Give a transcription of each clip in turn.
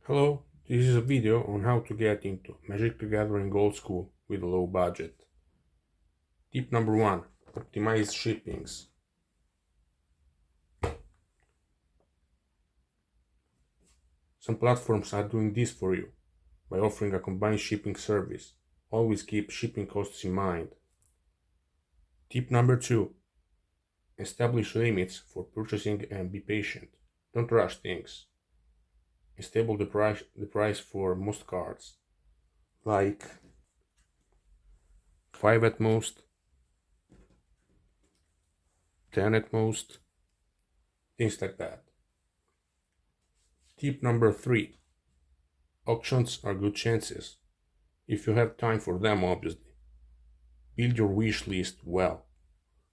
Hello, this is a video on how to get into Magic the Gathering Old School with a low budget. Tip number 1. Optimize shippings. Some platforms are doing this for you by offering a combined shipping service. Always keep shipping costs in mind. Tip number 2. Establish limits for purchasing and be patient. Don't rush things. Stable the price for most cards, like 5 at most, 10 at most, things like that. Tip number 3. Auctions are good chances, if you have time for them, obviously. Build your wish list well.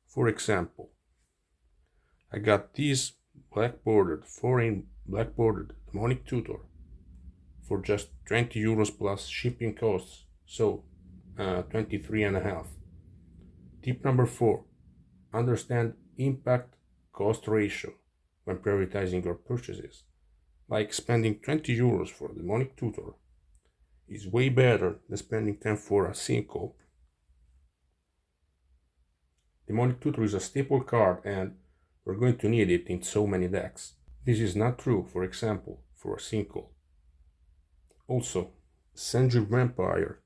For example, I got this foreign black bordered demonic tutor for just 20 euros plus shipping costs, so 23.5. Tip number 4. Understand impact cost ratio when prioritizing your purchases. Like spending 20 euros for a demonic tutor is way better than spending 10 for a single. Demonic tutor is a staple card and we're going to need it in so many decks. This is not true, for example, for a single. Also, Senju Vampire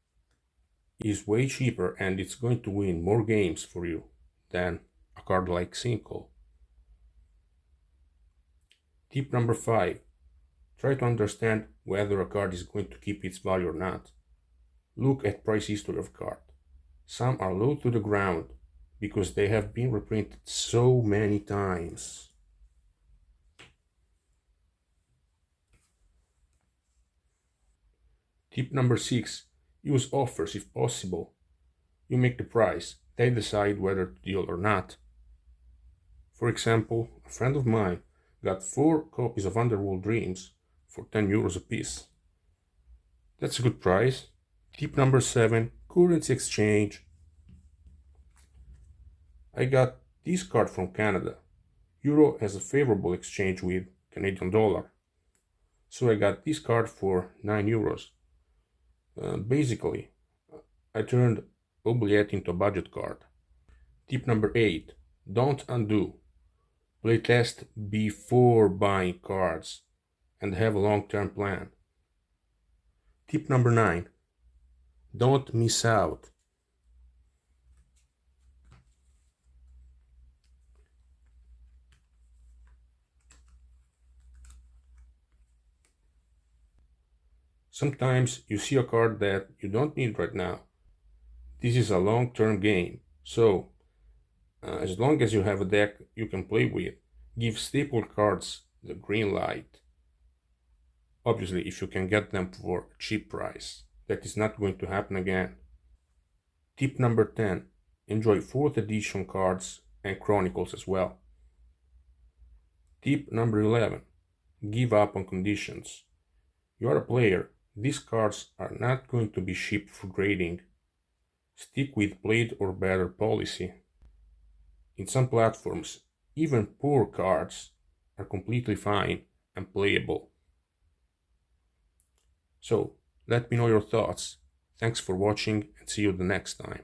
is way cheaper and it's going to win more games for you than a card like single. Tip number 5. Try to understand whether a card is going to keep its value or not. Look at price history of card. Some are low to the ground because they have been reprinted so many times. Tip number 6. Use offers if possible. You make the price, they decide whether to deal or not. For example, a friend of mine got 4 copies of Underworld Dreams for 10 euros a piece. That's a good price. Tip number 7. Currency exchange. I got this card from Canada. Euro has a favorable exchange with Canadian dollar. So I got this card for 9 euros. Basically, I turned Oubliette into a budget card. Tip number 8. Don't undo. Playtest before buying cards and have a long-term plan. Tip number 9. Don't miss out. Sometimes you see a card that you don't need right now. This is a long-term game, so as long as you have a deck you can play with, give staple cards the green light. Obviously, if you can get them for a cheap price. That is not going to happen again. Tip number 10. Enjoy 4th edition cards and Chronicles as well. Tip number 11. Give up on conditions. You are a player. These cards are not going to be shipped for grading. Stick with played or better policy. In some platforms, even poor cards are completely fine and playable. So, let me know your thoughts. Thanks for watching and see you the next time.